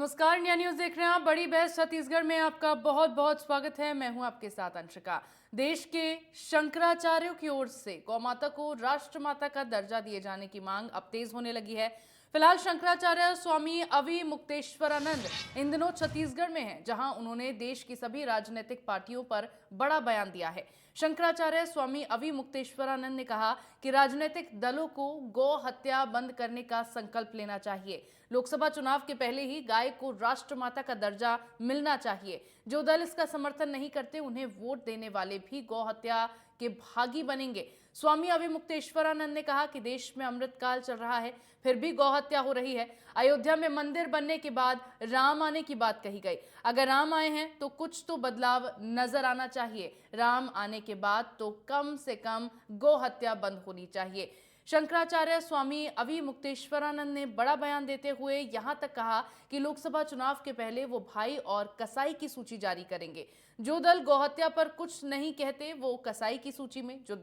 नमस्कार, India news देख रहे हैं आप। बड़ी बहस छत्तीसगढ़ में आपका बहुत बहुत स्वागत है। मैं हूं आपके साथ अंशिका। देश के शंकराचार्यों की ओर से गौ माता को राष्ट्रमाता का दर्जा दिए जाने की मांग अब तेज होने लगी है। फिलहाल शंकराचार्य स्वामी अवि मुक्तेश्वरानंद इन दिनों छत्तीसगढ़ में हैं, जहां उन्होंने देश की सभी राजनीतिक पार्टियों पर बड़ा बयान दिया है। शंकराचार्य स्वामी अवि मुक्तेश्वरानंद ने कहा कि राजनीतिक दलों को गौ हत्या बंद करने का संकल्प लेना चाहिए। लोकसभा चुनाव के पहले ही गाय को राष्ट्रमाता का दर्जा मिलना चाहिए। जो दल इसका समर्थन नहीं करते, उन्हें वोट देने वाले भी गौ हत्या के भागी बनेंगे। स्वामी अवि मुक्तेश्वरानंद ने कहा कि देश में अमृतकाल चल रहा है, फिर भी गौ हत्या हो रही है। अयोध्या में मंदिर बनने के बाद राम आने की बात कही गई। अगर राम आए हैं तो कुछ तो बदलाव नजर आना चाहिए। राम आने के बाद तो कम से कम गौ हत्या बंद होनी चाहिए। शंकराचार्य स्वामी अवि मुक्तेश्वरानंद ने बड़ा बयान देते हुए यहां तक कहा कि लोकसभा चुनाव के पहले वो भाई और कसाई की सूची जारी करेंगे। जो दल गौहत्या पर कुछ नहीं कहते वो कसाई की सूची में, जो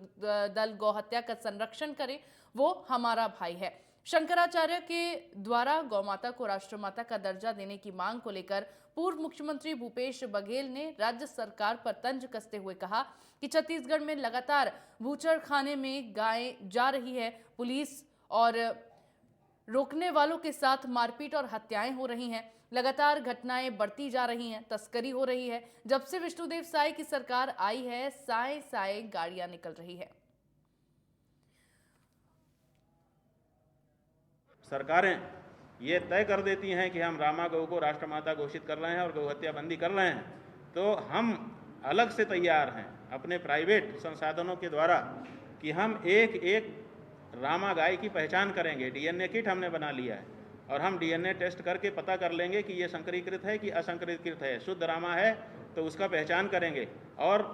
दल गौहत्या का संरक्षण करे वो हमारा भाई है। शंकराचार्य के द्वारा गौमाता को राष्ट्रमाता का दर्जा देने की मांग को लेकर पूर्व मुख्यमंत्री भूपेश बघेल ने राज्य सरकार पर तंज कसते हुए कहा कि छत्तीसगढ़ में लगातार बूचड़खाने में गाय जा रही है। पुलिस और रोकने वालों के साथ मारपीट और हत्याएं हो रही हैं। लगातार घटनाएं बढ़ती जा रही हैं, तस्करी हो रही है। जब से विष्णुदेव साय की सरकार आई है, साए साए गाड़ियां निकल रही है। सरकारें ये तय कर देती हैं कि हम रामा गौ को राष्ट्रमाता घोषित कर रहे हैं और गौ हत्या बंदी कर रहे हैं, तो हम अलग से तैयार हैं अपने प्राइवेट संसाधनों के द्वारा कि हम एक एक रामा गाय की पहचान करेंगे। डीएनए किट हमने बना लिया है और हम डीएनए टेस्ट करके पता कर लेंगे कि ये संकरीकृत है कि असंकरीकृत है। शुद्ध रामा है तो उसका पहचान करेंगे और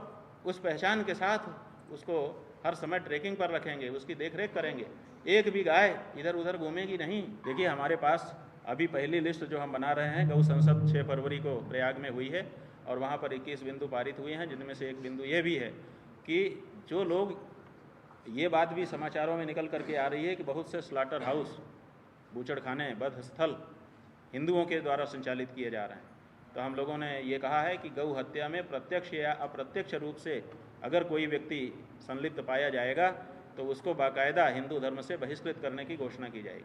उस पहचान के साथ उसको हर समय ट्रैकिंग पर रखेंगे, उसकी देखरेख करेंगे। एक भी गाय इधर उधर घूमेगी नहीं। देखिए, हमारे पास अभी पहली लिस्ट जो हम बना रहे हैं, गौ संसद 6 फरवरी को प्रयाग में हुई है और वहाँ पर 21 बिंदु पारित हुए हैं, जिनमें से एक बिंदु ये भी है कि जो लोग, ये बात भी समाचारों में निकल करके आ रही है कि बहुत से स्लॉटर हाउस, बूचड़खाने, वध स्थल हिंदुओं के द्वारा संचालित किए जा रहे हैं। तो हम लोगों ने ये कहा है कि गौ हत्या में प्रत्यक्ष या अप्रत्यक्ष रूप से अगर कोई व्यक्ति संलिप्त पाया जाएगा तो उसको बाकायदा हिंदू धर्म से बहिष्कृत करने की घोषणा की जाएगी।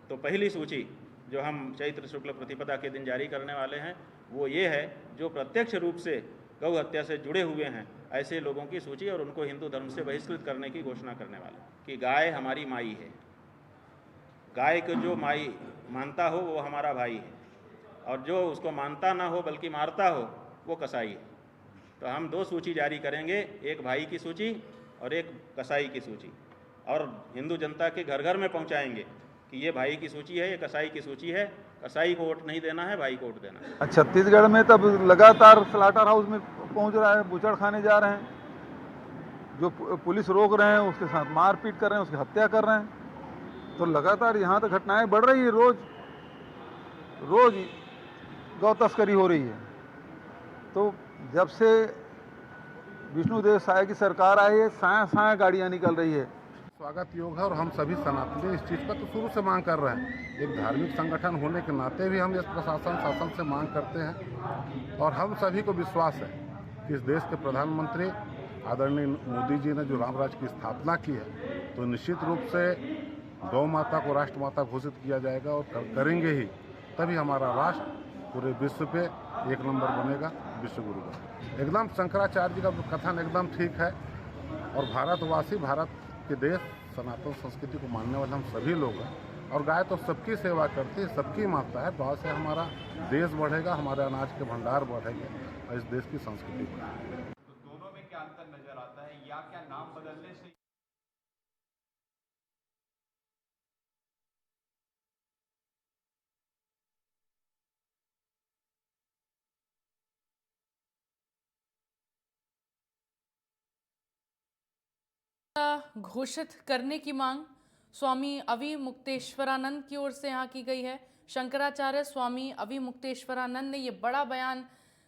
तो पहली सूची जो हम चैत्र शुक्ल प्रतिपदा के दिन जारी करने वाले हैं वो ये है, जो प्रत्यक्ष रूप से गौ हत्या से जुड़े हुए हैं ऐसे लोगों की सूची, और उनको हिंदू धर्म से बहिष्कृत करने की घोषणा करने वाले कि गाय हमारी माई है। गाय को जो माई मानता हो वो हमारा भाई है, और जो उसको मानता ना हो बल्कि मारता हो वो कसाई है। तो हम 2 सूची जारी करेंगे, एक भाई की सूची और एक कसाई की सूची, और हिंदू जनता के घर घर में पहुंचाएंगे कि ये भाई की सूची है, ये कसाई की सूची है। कसाई को वोट नहीं देना है, भाई को वोट देना है। छत्तीसगढ़ में तब लगातार स्लॉटर हाउस में पहुंच रहा है, बूचड़ खाने जा रहे हैं, जो पुलिस रोक रहे हैं उसके साथ मारपीट कर रहे हैं, उसकी हत्या कर रहे हैं। तो लगातार यहाँ तक घटनाएं बढ़ रही है, रोज रोज गौ तस्करी हो रही है। तो जब से विष्णुदेव साय की सरकार आई है, साया साया गाड़ियाँ निकल रही है। स्वागत योग है और हम सभी सनातनी इस चीज़ पर तो शुरू से मांग कर रहे हैं। एक धार्मिक संगठन होने के नाते भी हम इस प्रशासन शासन से मांग करते हैं, और हम सभी को विश्वास है कि इस देश के प्रधानमंत्री आदरणीय मोदी जी ने जो राम राज्य की स्थापना की है, तो निश्चित रूप से गौ माता को राष्ट्रमाता घोषित किया जाएगा और करेंगे ही, तभी हमारा राष्ट्र पूरे विश्व पे 1 नंबर बनेगा, विश्व गुरु का। एकदम शंकराचार्य जी का कथन एकदम ठीक है, और भारतवासी, भारत के देश सनातन संस्कृति को मानने वाले हम सभी लोग हैं, और गाय तो सबकी सेवा करती है, सबकी माता है। तो से हमारा देश बढ़ेगा, हमारे अनाज के भंडार बढ़ेंगे और इस देश की संस्कृति बढ़ेगी। तो दोनों में क्या अंतर नजर आता है, या क्या नाम बदलने से घोषित करने की मांग स्वामी अवि मुक्तेश्वरानंद की ओर से यहाँ की गई है। शंकराचार्य स्वामी अवि मुक्तेश्वरानंद ने ये बड़ा बयान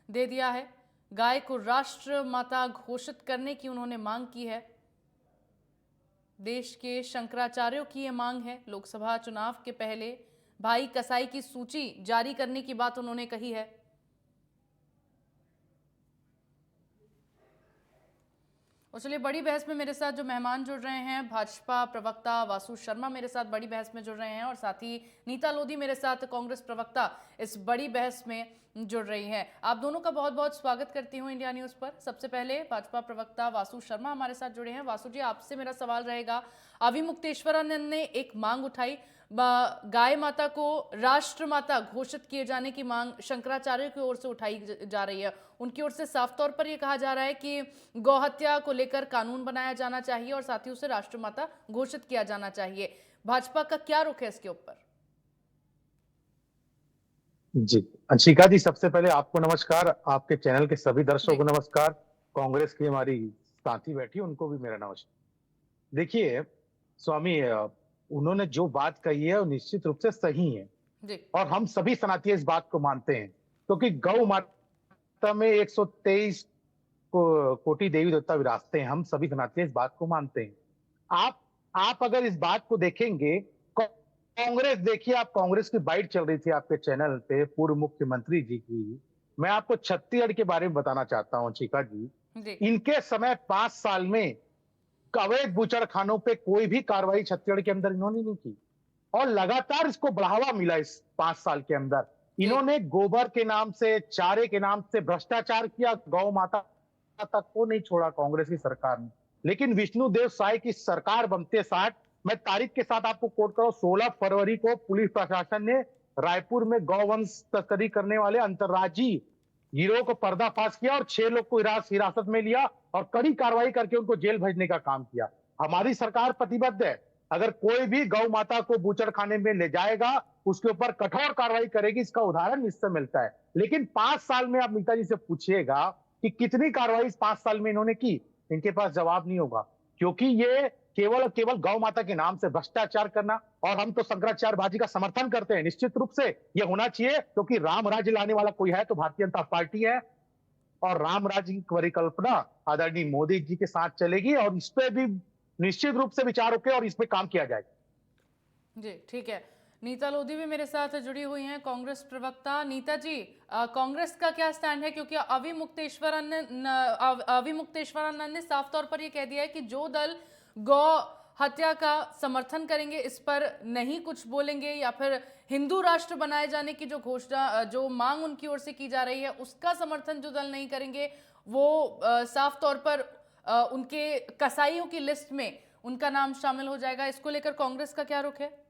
दे दिया है। गाय को राष्ट्र माता घोषित करने की उन्होंने मांग की है। देश के शंकराचार्यों की ये मांग है। लोकसभा चुनाव के पहले भाई कसाई की सूची जारी करने की बात उन्होंने कही है। और चलिए, बड़ी बहस में मेरे साथ जो मेहमान जुड़ रहे हैं, भाजपा प्रवक्ता वासु शर्मा मेरे साथ बड़ी बहस में जुड़ रहे हैं, और साथ ही नीता लोधी मेरे साथ कांग्रेस प्रवक्ता इस बड़ी बहस में जुड़ रही हैं। आप दोनों का बहुत बहुत स्वागत करती हूं इंडिया न्यूज पर। सबसे पहले भाजपा प्रवक्ता वासु शर्मा हमारे साथ जुड़े हैं। वासु जी, आपसे मेरा सवाल रहेगा, अविमुक्तेश्वरानंद ने एक मांग उठाई, गाय माता को राष्ट्र माता घोषित किए जाने की मांग शंकराचार्य की ओर से उठाई जा रही है। उनकी ओर से साफ तौर पर यह कहा जा रहा है कि गौ हत्या को लेकर कानून बनाया जाना चाहिए और साथ ही उसे राष्ट्रमाता घोषित किया जाना चाहिए। भाजपा का क्या रुख है इसके ऊपर? जी, अंशिका जी, सबसे पहले आपको नमस्कार, आपके चैनल के सभी दर्शकों को नमस्कार, कांग्रेस की हमारी साथी बैठी उनको भी मेरा नमस्कार। देखिए स्वामी, उन्होंने जो बात कही है वो निश्चित रूप से सही है जी। और हम सभी सनातनी इस बात को मानते हैं, क्योंकि गौ माता में 123 कोटि देवी देवता विराजते हैं। हम सभी सनातनी इस बात को मानते हैं। आप अगर इस बात को देखेंगे, कांग्रेस, देखिए आप, कांग्रेस की बाइट चल रही थी आपके चैनल पे पूर्व मुख्यमंत्री जी की। मैं आपको छत्तीसगढ़ के बारे में बताना चाहता हूं चिका जी। इनके समय 5 साल में अवैध बूचड़खानों पे कोई भी कार्रवाई छत्तीसगढ़ के अंदर इन्होंने नहीं की और लगातार इसको बढ़ावा मिला। इस 5 साल के अंदर इन्होंने गोबर के नाम से, चारे के नाम से भ्रष्टाचार किया, गौ माता तक को नहीं छोड़ा कांग्रेस की सरकार ने। लेकिन विष्णुदेव साय की सरकार बनते साथ, मैं तारीख के साथ आपको कोट करूं, 16 फरवरी को पुलिस प्रशासन ने रायपुर में गौवंश तस्करी करने वाले अंतर्राज्यीय गिरोह को पर्दाफाश किया और 6 लोग को हिरासत में लिया और कड़ी कार्रवाई करके उनको जेल भेजने का काम किया। हमारी सरकार प्रतिबद्ध है, अगर कोई भी गौ माता को बूचड़खाने में ले जाएगा उसके ऊपर कठोर कार्रवाई करेगी। इसका उदाहरण इससे मिलता है। लेकिन 5 साल में आप नीता जी से पूछिएगा कि कितनी कार्रवाई इस 5 साल में इन्होंने की, इनके पास जवाब नहीं होगा, क्योंकि ये केवल गौ माता के नाम से भ्रष्टाचार करना। और हम तो शंकराचार्यबाजी का समर्थन करते हैं, निश्चित रूप से ये होना चाहिए, क्योंकि राम राज्य लाने वाला कोई है तो भारतीय जनता पार्टी है और राम राज्य की परिकल्पना आदरणीय मोदी जी के साथ चलेगी और इस पे भी निश्चित रूप से विचार होकर और इस पे काम किया जाएगा। जी, ठीक है। नीता लोधी भी मेरे साथ जुड़ी हुई हैं, कांग्रेस प्रवक्ता। नीता जी, कांग्रेस का क्या स्टैंड है? क्योंकि अविमुक्तेश्वरानंद ने साफ तौर पर यह कह दिया है कि जो दल गौ हत्या का समर्थन करेंगे इस पर नहीं कुछ बोलेंगे, या फिर हिंदू राष्ट्र बनाए जाने की जो घोषणा, जो मांग उनकी ओर से की जा रही है, उसका समर्थन जो दल नहीं करेंगे वो साफ तौर पर उनके कसाईयों की लिस्ट में उनका नाम शामिल हो जाएगा। इसको लेकर कांग्रेस का क्या रुख है?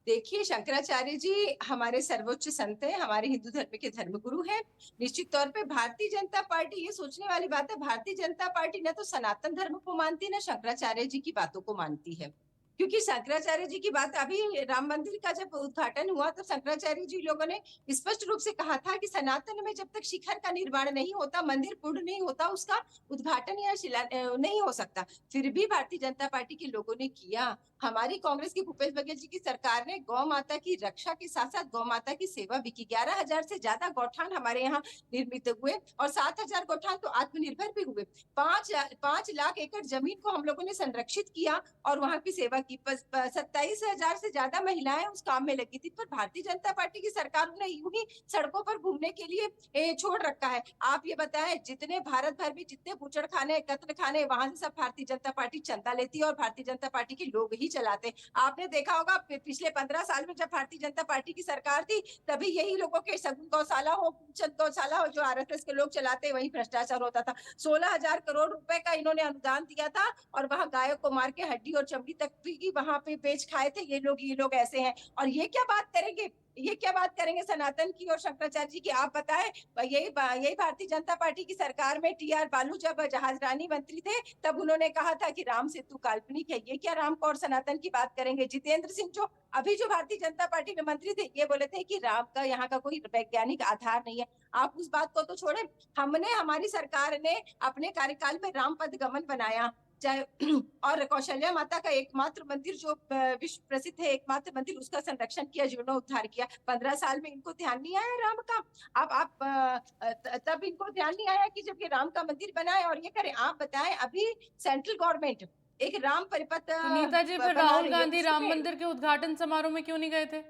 देखिए, शंकराचार्य जी हमारे सर्वोच्च संत हैं, हमारे हिंदू धर्म के धर्मगुरु हैं। निश्चित तौर पे भारतीय जनता पार्टी, ये सोचने वाली बात है, भारतीय जनता पार्टी न तो सनातन धर्म को मानती है, न शंकराचार्य जी की बातों को मानती है। क्योंकि शंकराचार्य जी की बात, अभी राम मंदिर का जब उद्घाटन हुआ तो शंकराचार्य जी लोगों ने स्पष्ट रूप से कहा था कि सनातन में जब तक शिखर का निर्माण नहीं होता, मंदिर पूर्ण नहीं होता, उसका उद्घाटन या शिला नहीं हो सकता। फिर भी भारतीय जनता पार्टी के लोगों ने किया। हमारी कांग्रेस की भूपेश बघेल जी की सरकार ने गौ माता की रक्षा के साथ साथ गौ माता की सेवा भी की। 11,000 से ज्यादा गौठान हमारे यहाँ निर्मित हुए और 7,000 गौठान तो आत्मनिर्भर भी हुए। 5 लाख एकड़ जमीन को हम लोगों ने संरक्षित किया और वहां की सेवा की। 27,000 से ज्यादा महिलाएं उस काम में लगी थी। पर भारतीय जनता पार्टी की सरकार ने यूं ही सड़कों पर घूमने के लिए छोड़ रखा है। आप ये बताएं, जितने भारत भर में जितने बूचड़ खाने, कत्ल खाने, वहां से सब भारतीय जनता पार्टी चंदा लेती है और भारतीय जनता पार्टी के लोग ही चलाते। आपने देखा होगा पिछले 15 साल में जब भारतीय जनता पार्टी की सरकार थी, तभी यही लोगों के सगुन गौशाला हो, चंद गौशाला हो, जो आरएसएस के लोग चलाते, वही भ्रष्टाचार होता था। 16,000 करोड़ रुपए का इन्होंने अनुदान दिया था और वहां गायों को मार के हड्डी और चमड़ी तक भी वहां पे बेच खाए थे। ये लोग ऐसे हैं और ये क्या बात करेंगे सनातन की और शंकराचार्य जी की? आप बताएं। यही भारतीय जनता पार्टी की सरकार में टीआर बालू जब जहाजरानी मंत्री थे, तब उन्होंने कहा था कि राम सेतु काल्पनिक है। ये क्या राम को और सनातन की बात करेंगे? जितेंद्र सिंह जो अभी जो भारतीय जनता पार्टी में मंत्री थे, ये बोले थे कि राम का यहाँ का कोई वैज्ञानिक आधार नहीं है। आप उस बात को तो छोड़े, हमारी सरकार ने अपने कार्यकाल में राम पद गमन बनाया, और कौशल्या माता का एकमात्र मंदिर जो विश्व प्रसिद्ध है, एकमात्र मंदिर, उसका संरक्षण किया, जीर्णोद्धार किया। 15 साल में इनको ध्यान नहीं आया राम का। तब इनको ध्यान नहीं आया कि जब ये राम का मंदिर बनाए और ये करें। आप बताएं, अभी सेंट्रल गवर्नमेंट एक राम परिपथ तो नीता जी फिर बना राहुल रही है, गांधी राम उसमें मंदिर के उद्घाटन समारोह में क्यों नहीं गए थे?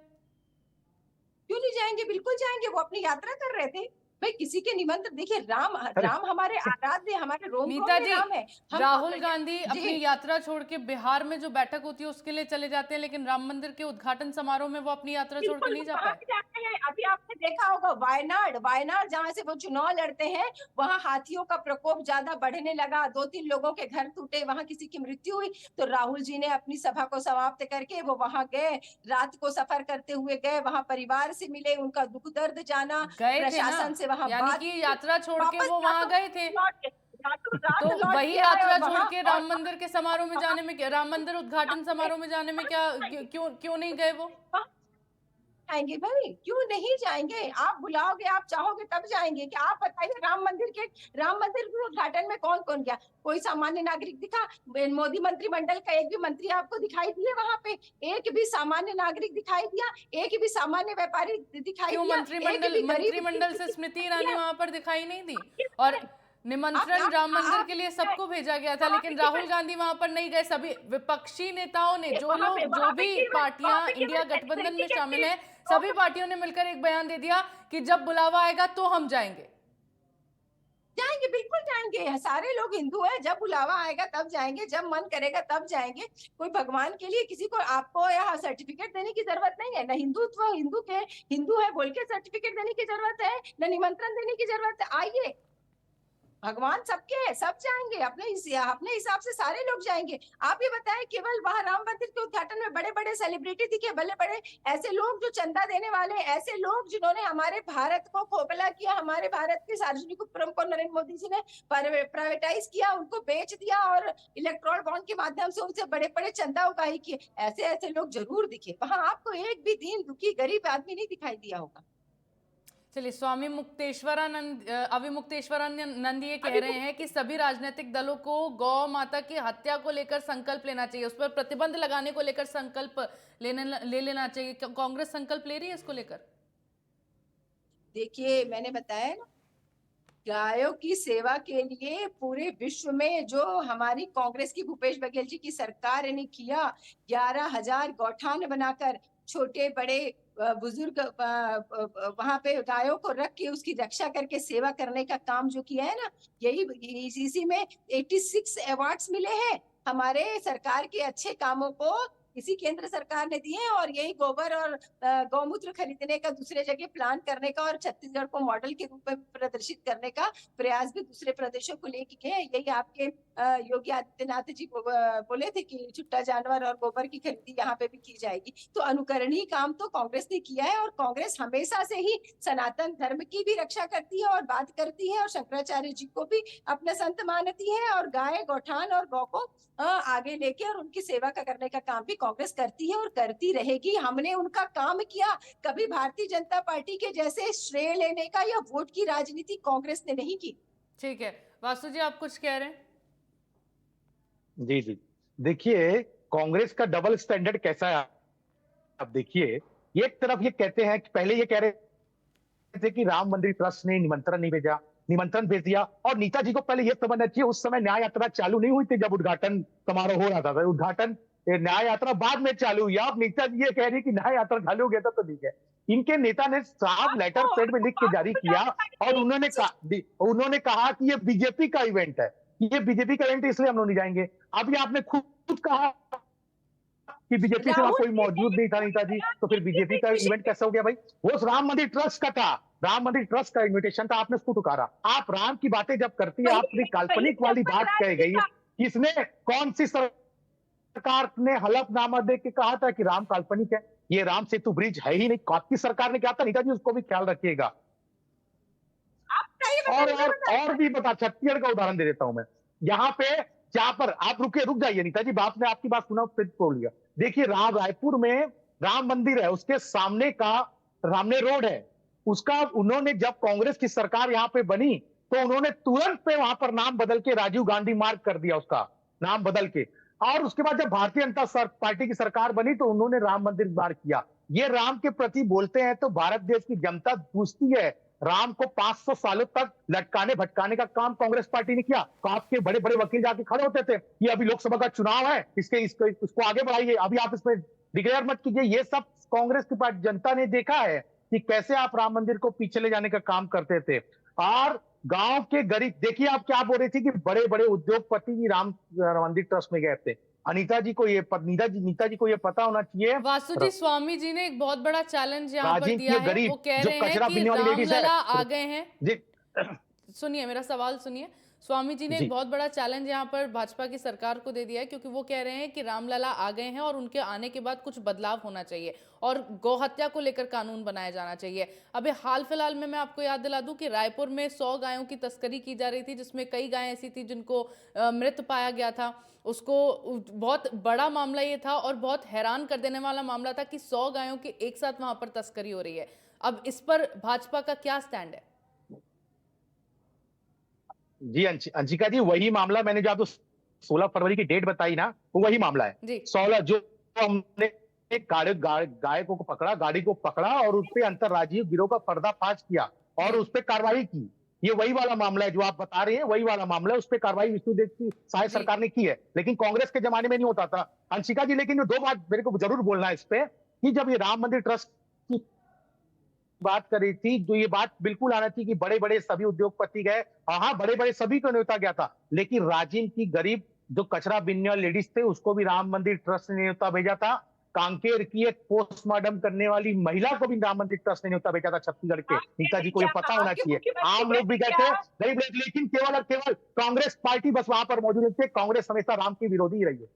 क्यों नहीं जाएंगे? बिल्कुल जाएंगे, वो अपनी यात्रा कर रहे थे। भाई किसी के निमंत्रण, देखिए राम राम हमारे आराध्य, हमारे रोम रोम नीता में जी, राम है। हम राहुल गांधी जी अपनी यात्रा छोड़ के बिहार में जो बैठक होती है उसके लिए चले जाते हैं, लेकिन राम मंदिर के उद्घाटन समारोह में वो अपनी यात्रा छोड़ के बिल्कुल, नहीं वो जा कहाँ पाए। पे जाते हैं? अभी आपने देखा होगा वायनाड, वायनाड जहाँ से वो चुनाव लड़ते हैं, वहां हाथियों का प्रकोप ज्यादा बढ़ने लगा, 2-3 लोगों के घर टूटे, वहां किसी की मृत्यु हुई। तो राहुल जी ने अपनी सभा को समाप्त करके वो वहां गए, रात को सफर करते हुए गए, वहां परिवार से मिले, उनका दुख दर्द जाना, गए थे ना, प्रशासन से वहां यानी बात कि की, यात्रा छोड़ के वापस वो वहां गए थे। रातों रात तो लौट वही के आए यात्रा और छोड़ वहां के राम मंदिर के समारोह में जाने में राम मंदिर उद्घाटन समारोह में जाने में क्या क्यों क्यों नहीं गए वो? जाएंगे भाई, क्यों नहीं जाएंगे? आप बुलाओगे, आप चाहोगे तब जाएंगे। क्या आप बताइए, राम मंदिर के उद्घाटन में कौन कौन गया? कोई सामान्य नागरिक दिखा? मोदी मंत्रिमंडल का एक भी मंत्री आपको दिखाई दिए वहां पे? एक भी सामान्य नागरिक दिखाई दिया? एक भी सामान्य व्यापारी दिखाई क्यों दिया? एक भी गरीब मंत्रिमंडल से स्मृति ईरानी वहां पर दिखाई नहीं दी? और निमंत्रण आप राम मंदिर आप के लिए सबको भेजा गया था, लेकिन राहुल गांधी वहां पर नहीं गए। सभी विपक्षी नेताओं ने, जो भी पार्टियां इंडिया गठबंधन में शामिल हैं, सभी पार्टियों ने मिलकर एक बयान दे दिया कि जब बुलावा आएगा तो हम जाएंगे। जाएंगे, बिल्कुल जाएंगे। सारे लोग हिंदू हैं, जब बुलावा आएगा तब जाएंगे, जब मन करेगा तब जाएंगे। कोई भगवान के लिए किसी को आपको या सर्टिफिकेट देने की जरूरत नहीं है। न हिंदुत्व हिंदू है बोल के सर्टिफिकेट देने की जरूरत है, न निमंत्रण देने की जरूरत है। आइए, भगवान सबके हैं, सब जाएंगे, अपने हिसाब से सारे लोग जाएंगे। आप ये बताएं, केवल वहां राम मंदिर के उद्घाटन में बड़े बड़े सेलिब्रिटी दिखे, बड़े बड़े ऐसे लोग जो चंदा देने वाले, ऐसे लोग जिन्होंने हमारे भारत को खोखला किया, हमारे भारत के सार्वजनिक उपक्रम को नरेंद्र मोदी जी ने प्राइवेटाइज किया, उनको बेच दिया और इलेक्ट्रॉल बॉन्ड के माध्यम से उनसे बड़े बड़े चंदा उगाही किए। ऐसे ऐसे लोग जरूर दिखे वहां, आपको एक भी दीन दुखी गरीब आदमी नहीं दिखाई दिया होगा। चलिए, स्वामी अविमुक्तेश्वरानंद ये कह रहे हैं कि सभी राजनीतिक दलों को गौ माता की हत्या को लेकर संकल्प लेना चाहिए, उस पर प्रतिबंध लगाने को लेकर संकल्प ले लेना चाहिए। कांग्रेस संकल्प ले रही है इसको लेकर? देखिए, मैंने बताया ना, गायों की सेवा के लिए पूरे विश्व में जो हमारी कांग्रेस की भूपेश बघेल जी की सरकार ने किया, 11,000 गौठान बनाकर छोटे बड़े बुजुर्ग वहां पे गायों को रख के उसकी रक्षा करके सेवा करने का काम जो किया है ना, यही इसी में 86 अवार्ड्स मिले हैं हमारे सरकार के अच्छे कामों को इसी केंद्र सरकार ने दिए हैं। और यही गोबर और गौमूत्र खरीदने का दूसरे जगह प्लान करने का और छत्तीसगढ़ को मॉडल के रूप में प्रदर्शित करने का प्रयास भी दूसरे प्रदेशों को लेके किए। यही आपके योगी आदित्यनाथ जी बोले थे कि छुट्टा जानवर और गोबर की खरीदी यहाँ पे भी की जाएगी। तो अनुकरणीय काम तो कांग्रेस ने किया है, और कांग्रेस हमेशा से ही सनातन धर्म की भी रक्षा करती है और बात करती है, और शंकराचार्य जी को भी अपना संत मानती है, और गाय गौठान और गौ को आगे लेके और उनकी सेवा का करने का काम भी कांग्रेस करती है और करती रहेगी। हमने उनका काम किया, कभी भारतीय जनता पार्टी के जैसे श्रेय लेने का या वोट की राजनीति कांग्रेस ने नहीं की। ठीक है, वासु जी आप कुछ कह रहे हैं? जी जी, देखिए कांग्रेस का डबल स्टैंडर्ड कैसा है आप देखिए। एक तरफ ये कहते हैं कि पहले ये कह रहे थे कि राम मंदिर ट्रस्ट ने निमंत्रण भेज दिया, और नीता जी को पहले यह समझना चाहिए उस समय न्याय यात्रा चालू नहीं हुई थी जब उद्घाटन समारोह हो रहा था। उद्घाटन न्याय यात्रा बाद में चालू हुई। अब नीता जी ये कह रही कि न्याय यात्रा चालू हो गया था तो ठीक है। इनके नेता ने साफ लेटर पैड में लिख के जारी किया, और उन्होंने कहा कि ये बीजेपी का इवेंट है, ये बीजेपी का इवेंट है, इसलिए हम लोग नहीं जाएंगे। अभी आपने खुद कहा कि बीजेपी से वहां कोई मौजूद नहीं था नीता जी, तो फिर बीजेपी का इवेंट कैसे हो गया भाई? वो राम मंदिर ट्रस्ट का था, राम मंदिर ट्रस्ट का इन्विटेशन था, आपने उसको ठुकारा। आप राम की बातें जब करती है, आपकी काल्पनिक वाली बात कह गई, किसने, कौन सी सरकार ने हलफनामा दे के कहा था कि राम काल्पनिक है? ये राम सेतु ब्रिज है ही नहीं। आपकी सरकार ने क्या था नीता जी, उसको भी ख्याल रखिएगा। और भी बता, छत्तीसगढ़ का उदाहरण दे देता हूं मैं। यहाँ पे जहां पर आप रुक जाइए नीता जी, आपने आपकी बात सुना फिर बोल लिया। देखिए रायपुर में राम मंदिर है, उसके सामने रोड है, उसका उन्होंने जब कांग्रेस की सरकार यहाँ पे बनी तो उन्होंने तुरंत पे वहां पर नाम बदल के राजीव गांधी मार्ग कर दिया, उसका नाम बदल के। और उसके बाद जब भारतीय जनता पार्टी की सरकार बनी तो उन्होंने राम मंदिर मार्ग किया। ये राम के प्रति बोलते हैं तो भारत देश की जनता पूछती है, राम को 500 सालों तक लटकाने भटकाने का काम कांग्रेस पार्टी ने किया। आपके बड़े बड़े वकील जाके खड़े होते थे कि अभी लोकसभा का चुनाव है, इसको आगे बढ़ाइए, अभी आप इसमें डिक्लेयर मत कीजिए। ये सब कांग्रेस की पार्टी जनता ने देखा है कि कैसे आप राम मंदिर को पीछे ले जाने का काम करते थे। और गांव के गरीब, देखिए आप क्या बोल रही थी कि बड़े बड़े उद्योगपति भी राम मंदिर ट्रस्ट में गए थे। नीता जी को ये पता होना चाहिए। वासु जी, स्वामी जी ने एक बहुत बड़ा चैलेंज यहाँ पर राजीव दिया के है। गरीब वो कह जो रहे हैं कचरा कि पीने वाली लेडीज है, रामलला आ गए हैं। जी सुनिए मेरा सवाल सुनिए। स्वामी जी ने जी। एक बहुत बड़ा चैलेंज यहाँ पर भाजपा की सरकार को दे दिया है, क्योंकि वो कह रहे हैं कि रामलला आ गए हैं और उनके आने के बाद कुछ बदलाव होना चाहिए और गौ हत्या को लेकर कानून बनाया जाना चाहिए। अभी हाल फिलहाल में मैं आपको याद दिला दूं कि रायपुर में 100 गायों की तस्करी की जा रही थी, जिसमें कई गायें ऐसी थी जिनको मृत पाया गया था। उसको बहुत बड़ा मामला ये था और बहुत हैरान कर देने वाला मामला था कि 100 गायों की एक साथ वहां पर तस्करी हो रही है। अब इस पर भाजपा का क्या स्टैंड है? जी अंशिका जी, वही मामला मैंने जो आपको 16 फरवरी की डेट बताई ना, वो वही मामला है। जी 16 जो हमने गाय को पकड़ा, गाड़ी को पकड़ा और उस पर अंतरराज्यीय गिरोह का पर्दाफाश किया और उस पर कार्रवाई की। ये वही वाला मामला है जो आप बता रहे हैं, वही वाला मामला है। उस पर कार्रवाई विष्णुदेव की सहायक सरकार ने की है, लेकिन कांग्रेस के जमाने में नहीं होता था अंशिका जी। लेकिन दो बात मेरे को जरूर बोलना है इस पे कि जब ये राम मंदिर ट्रस्ट की बात कर रही थी, जो ये बात बिल्कुल आना चाहिए कि बड़े बड़े सभी उद्योगपति गए, हाँ बड़े बड़े सभी को न्योता गया था, लेकिन राजिम की गरीब जो कचरा बीनने वाली लेडीज थे उसको भी राम मंदिर ट्रस्ट ने न्योता भेजा था। कांकेर की एक पोस्टमार्टम करने वाली महिला को भी राम मंदिर ट्रस्ट ने न्योता भेजा था छत्तीसगढ़ के। नीता जी को ये पता होना चाहिए। आम लोग भी गए थे, गरीब लोग, लेकिन केवल और केवल कांग्रेस पार्टी बस वहां पर मौजूद थी। कांग्रेस हमेशा राम की विरोधी ही रही है।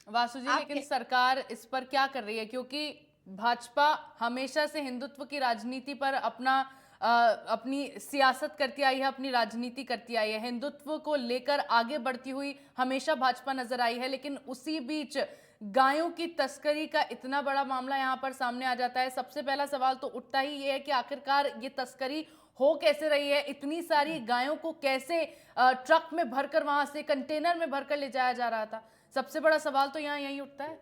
वासु जी, लेकिन सरकार इस पर क्या कर रही है? क्योंकि भाजपा हमेशा से हिंदुत्व की राजनीति पर अपनी सियासत करती आई है, अपनी राजनीति करती आई है, हिंदुत्व को लेकर आगे बढ़ती हुई हमेशा भाजपा नजर आई है। लेकिन उसी बीच गायों की तस्करी का इतना बड़ा मामला यहाँ पर सामने आ जाता है। सबसे पहला सवाल तो उठता ही ये है कि आखिरकार ये तस्करी हो कैसे रही है? इतनी सारी गायों को कैसे ट्रक में भरकर, वहां से कंटेनर में भरकर ले जाया जा रहा था? सबसे बड़ा सवाल तो यहाँ यही उठता है।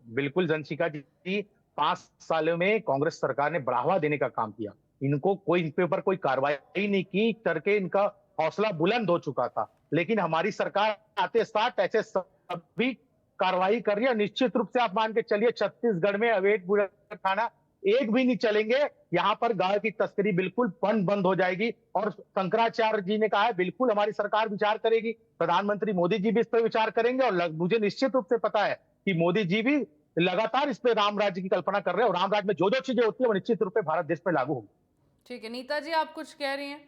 बिल्कुल जनशिका जी, 5 सालों में कांग्रेस सरकार ने बढ़ावा देने का काम किया। इनको कोई, इनके ऊपर कोई कार्रवाई नहीं की करके इनका हौसला बुलंद हो चुका था। लेकिन हमारी सरकार आते साथ ऐसे सभी कार्रवाई कर रही है। निश्चित रूप से आप मान के चलिए छत्तीसगढ़ में अवैध बुराखाना एक भी नहीं चलेंगे। यहाँ पर गाय की तस्करी बिल्कुल बंद हो जाएगी। और शंकराचार्य जी ने कहा है बिल्कुल हमारी सरकार विचार करेगी, प्रधानमंत्री मोदी जी भी इस पर विचार करेंगे। और मुझे निश्चित रूप से पता है कि मोदी जी भी लगातार इस पे राम राज्य की कल्पना कर रहे हैं और राम राज्य में जो जो चीजें होती है वो निश्चित रूप से भारत देश पे लागू होगी। ठीक है, नीता जी आप कुछ कह रही हैं?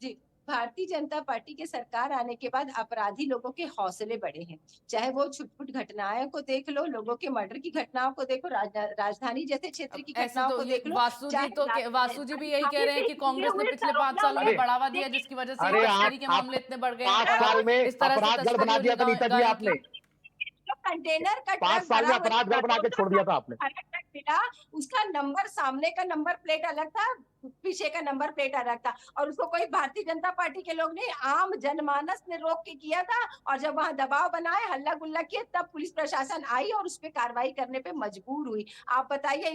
जी, भारतीय जनता पार्टी के सरकार आने के बाद अपराधी लोगों के हौसले बढ़े हैं। चाहे वो छुटपुट घटनाओं को देख लो, लोगों के मर्डर की घटनाओं को देखो, राजधानी जैसे क्षेत्र की ऐसे घटनाओं तो को देख लो। वासु जी भी यही कह रहे हैं कि कांग्रेस ने पिछले 5 सालों में बढ़ावा दिया, जिसकी वजह से तस्करी के मामले इतने बढ़ गए। 5 साल में इस तरह से अपराध गढ़ बना दिया था नीता जी आपने। कंटेनर का 5 साल में अपराध गढ़ बना के छोड़ दिया था आपने। मिला, उसका नंबर, सामने का नंबर प्लेट अलग था, पीछे का नंबर प्लेट अलग था। और उसको कोई भारतीय जनता पार्टी के लोग नहीं, आम जनमानस ने रोक के किया था। और जब वहां दबाव बनाए, हल्ला गुल्ला किए, तब पुलिस प्रशासन आई और उस पर कार्रवाई करने पे मजबूर हुई। आप बताइए,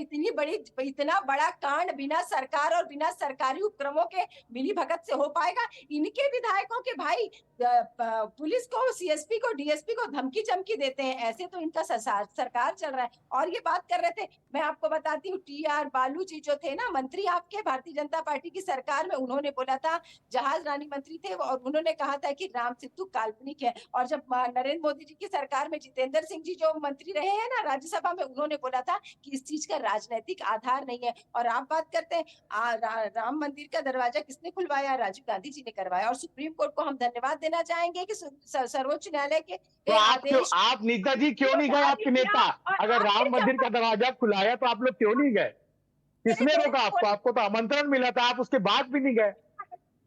इतना बड़ा कांड बिना सरकार और बिना सरकारी उपक्रमों के मिली भगत से हो पाएगा? इनके विधायकों के भाई पुलिस को, सीएसपी को, डीएसपी को धमकी चमकी देते हैं। ऐसे तो इनका सरकार चल रहा है। और ये बात कर रहे थे, मैं आपको बताती हूँ, टीआर बालू जी जो थे ना मंत्री आपके भारतीय जनता पार्टी की सरकार में, उन्होंने बोला था, जहाज रानी मंत्री थे और उन्होंने कहा था कि राम सेतु काल्पनिक है। और जब नरेंद्र मोदी जी की सरकार में जितेंद्र सिंह जी जो मंत्री रहे हैं ना राज्यसभा में, उन्होंने बोला था कि इस चीज का राजनीतिक आधार नहीं है। और आप बात करते हैं राम मंदिर का दरवाजा किसने खुलवाया? राजीव गांधी जी ने करवाया। और सुप्रीम कोर्ट को हम धन्यवाद देना चाहेंगे कि सर्वोच्च न्यायालय के तो आप नीता जी क्यों नहीं गए? आपके नेता अगर राम मंदिर का दरवाजा खुलाया तो आप लोग क्यों नहीं गए? किसने रोका आपको? आपको तो आमंत्रण मिला था, आप उसके बाद भी नहीं गए।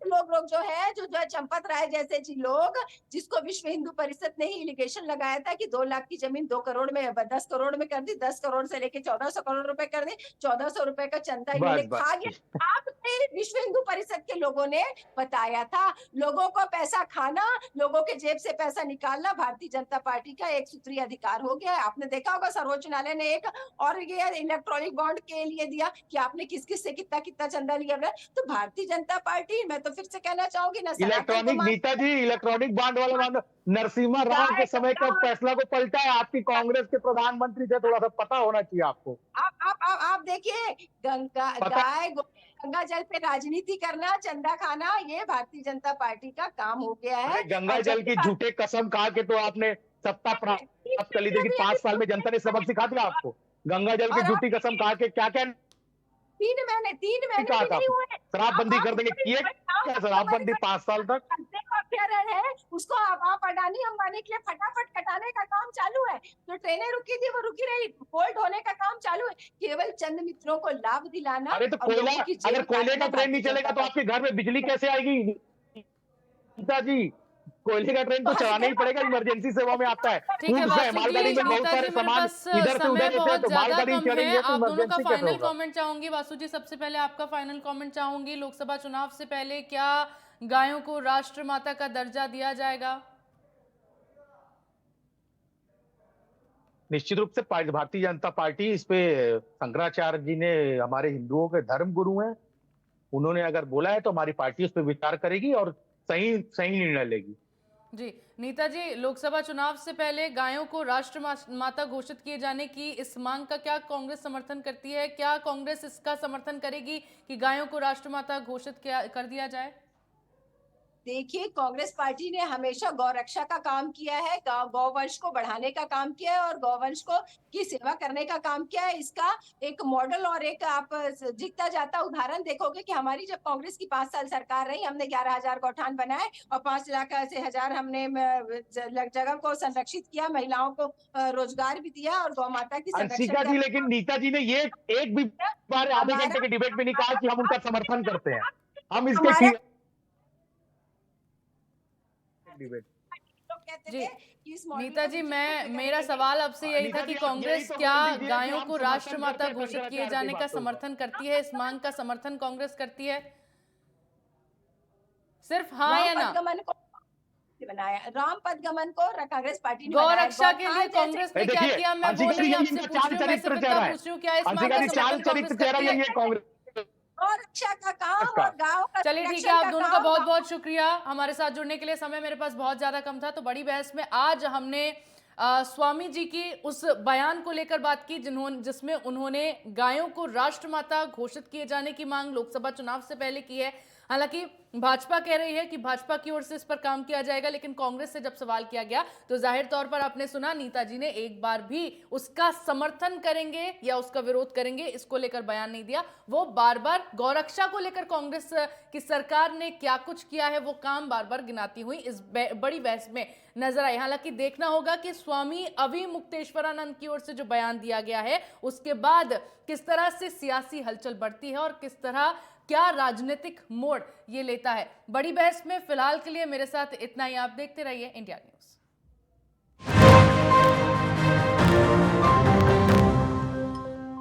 लोग जो है चंपत राय जैसे जी लोग, जिसको विश्व हिंदू परिषद ने ही एलिगेशन लगाया था कि 2 लाख की जमीन 2 करोड़ में 10 करोड़ में कर दी, 10 करोड़ से लेके 1400 करोड़ रुपए कर दी, 1400 रुपए का चंदा इन्होंने बस खा बस गया। आपने विश्व हिंदू परिषद के लोगों ने बताया था, लोगों को पैसा खाना, लोगों के जेब से पैसा निकालना भारतीय जनता पार्टी का एक सूत्रीय अधिकार हो गया है। आपने देखा होगा सर्वोच्च न्यायालय ने एक और ये इलेक्ट्रॉनिक बॉन्ड के लिए दिया कि आपने किस किस से कितना कितना चंदा लिया है। तो भारतीय जनता पार्टी, मैं तो फिर से कहना चाहूंगी ना, सनातन को इलेक्ट्रॉनिक नीता जी, इलेक्ट्रॉनिक बॉन्ड वाला मामला नरसिम्हा राव के समय का फैसला को पलटा है। आपकी कांग्रेस के प्रधानमंत्री थे, थोड़ा सा पता होना चाहिए आपको। आप देखिए, गंगा पता- गाय गंगा जल पे राजनीति करना, चंदा खाना, ये भारतीय जनता पार्टी का काम हो गया है। अरे गंगा और जल की झूठे कसम खा के तो आपने सत्ता प्राप्त कर ली थी कि 5 साल में जनता ने सबक सिखा दिया आपको। गंगा जल की झूठी कसम खा के क्या क्या 3 महीने कहा भी था नहीं हुए। शराबबंदी कर देंगे, किए क्या शराबबंदी 5 साल तक? अभ्यारण है, उसको आप अडानी अंबानी के लिए फटाफट कटाने का काम चालू है। जो ट्रेनें रुकी थी वो रुकी रही, बोल्ट होने का काम चालू है। केवल चंद मित्रों को लाभ दिलाना। अरे तो और कोयला, लोगों की जेब अगर कोयले का काटना ट्रेन नहीं भारतीय चलेगा तो जनता आपके घर में बिजली कैसे आएगी नीता जी? कोयले का ट्रेन तो चलाना ही पड़ेगा, इमरजेंसी सेवा में आता है। ठीक है फूड्स है, वासु मालगाड़ी जी, में बहुत नीता सारे जी, मेरे सामान पास इधर से समय उधर रहते हैं, बहुत तो ज्यादा मालगाड़ी कम है। चलेंगे तो आप दोनों का इमरजेंसी कैसे फाइनल होगा? कमेंट चाहूंगी। वासु जी, सबसे पहले आपका फाइनल कमेंट चाहूंगी। लोकसभा चुनाव से पहले क्या गायों को राष्ट्रमाता का दर्जा दिया जाएगा? निश्चित रूप से भारतीय जनता पार्टी इस पे, शंकराचार्य जी ने हमारे हिंदुओं के धर्म गुरु हैं, उन्होंने अगर बोला है तो हमारी पार्टी उस पर विचार करेगी और सही सही निर्णय लेगी। जी नीता जी, लोकसभा चुनाव से पहले गायों को राष्ट्रमाता घोषित किए जाने की इस मांग का क्या कांग्रेस समर्थन करती है? क्या कांग्रेस इसका समर्थन करेगी कि गायों को राष्ट्रमाता घोषित कर दिया जाए? देखिए, कांग्रेस पार्टी ने हमेशा गौरक्षा का काम किया है, गौवंश को बढ़ाने का काम किया है और गौवंश को की सेवा करने का काम किया है। इसका एक मॉडल और एक आप दिखता जाता उदाहरण देखोगे कि हमारी जब कांग्रेस की 5 साल सरकार रही, हमने 11,000 गौठान बनाए और 5 लाख से हजार हमने जगह को संरक्षित किया, महिलाओं को रोजगार भी दिया और गौ माता की अंशिका जी, लेकिन नीता जी ने ये एक भी बार आधे घंटे के डिबेट में नहीं कहा कि हम उनका समर्थन करते हैं। हम इसके डिबेट लोग कहते जी थे कि इस मॉडल नीता को जी, विकसित मेरा करने सवाल आपसे यही था नीता कि जी, कांग्रेस यही तो क्या बोल दीजिए कि गायों हम को समर्थन राष्ट्रमाता करते हैं घोषित किए शंकराचार्य जाने की का बातों का। समर्थन करती है? इस मांग का समर्थन कांग्रेस करती है? सिर्फ हाँ या ना? गमन को बनाया, राम पद गमन को कांग्रेस पार्टी ने बनाया। गौरक्षा के लिए गौठान जैसे- कांग्रेस ने क्या किया? मैं वो नहीं आपसे पूछ रही हूँ, मैं सिर्फ इतना पूछ रही हूँ, क्या इस मांग अंशिका का जी, चाल समर्थन चरित्र कांग्रेस चेहरा करती यही है? है कांग्रेस गौरक्षा का काम का। और गांव का चलिए ठीक है, संरक्षण आप का दोनों का काम, बहुत बहुत शुक्रिया हमारे साथ जुड़ने के लिए। समय मेरे पास बहुत ज्यादा कम था, तो बड़ी बहस में आज हमने स्वामी जी की उस बयान को लेकर बात की जिसमें उन्होंने गायों को राष्ट्रमाता घोषित किए जाने की मांग लोकसभा चुनाव से पहले की है। हालांकि भाजपा कह रही है कि भाजपा की ओर से इस पर काम किया जाएगा, लेकिन कांग्रेस से जब सवाल किया गया तो जाहिर तौर पर आपने सुना, नीता जी ने एक बार भी उसका समर्थन करेंगे या उसका विरोध करेंगे इसको लेकर बयान नहीं दिया। वो बार बार गौरक्षा को लेकर कांग्रेस की सरकार ने क्या कुछ किया है वो काम बार बार गिनाती हुई इस बड़ी बहस में नजर आई। हालांकि देखना होगा कि स्वामी अविमुक्तेश्वरानंद की ओर से जो बयान दिया गया है उसके बाद किस तरह से सियासी हलचल बढ़ती है और किस तरह क्या राजनीतिक मोड़ ये लेता है। बड़ी बहस में फिलहाल के लिए मेरे साथ इतना ही। आप देखते रहिए इंडिया न्यूज।